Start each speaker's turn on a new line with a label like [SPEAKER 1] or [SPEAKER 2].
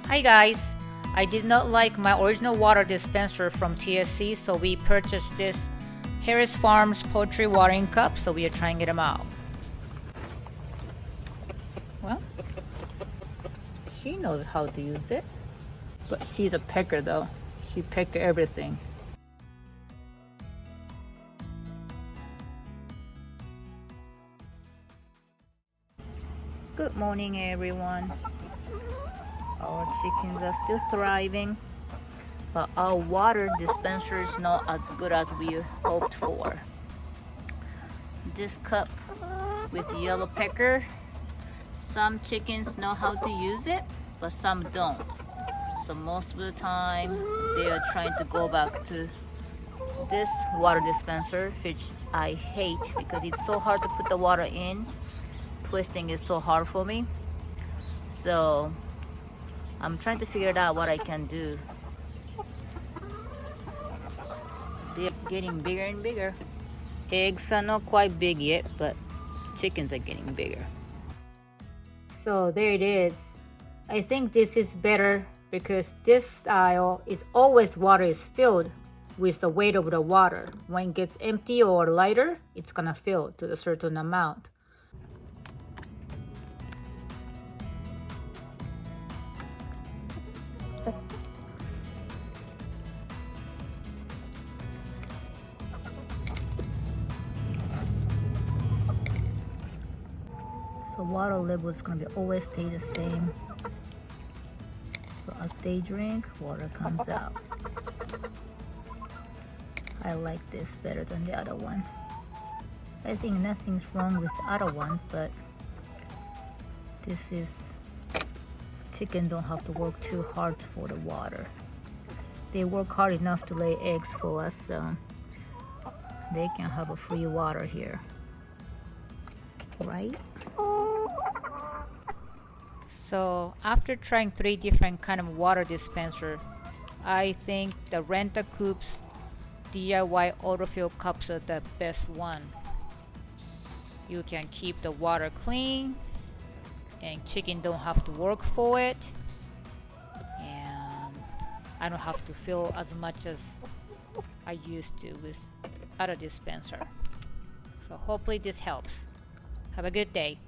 [SPEAKER 1] Hi guys! I did not like my original water dispenser from TSC, so we purchased this Harris Farms poultry watering cup, so we are trying them out. Well, she knows how to use it, but she's a pecker though. She peck everything. Good morning everyone. Our chickens are still thriving, but our water dispenser is not as good as we hoped for. This cup with yellow pecker, some chickens know how to use it, but some don't. So most of the time they are trying to go back to this water dispenser, which I hate because it's so hard to put the water in. Twisting is so hard for me. So I'm trying to figure out what I can do. They're getting bigger and bigger. Eggs are not quite big yet, but chickens are getting bigger. So there it is. I think this is better because this style is always water is filled with the weight of the water. When it gets empty or lighter, it's gonna fill to a certain amount. So water level is gonna be always stay the same. So as they drink, water comes out. I like this better than the other one. I think nothing's wrong with the other one, but this is, chicken don't have to work too hard for the water. They work hard enough to lay eggs for us, so they can have a free water here, right? So after trying 3 different kind of water dispenser, I think the Rent A Coop's DIY autofill cups are the best one. You can keep the water clean and chicken don't have to work for it, and I don't have to fill as much as I used to with other dispenser. So hopefully this helps. Have a good day.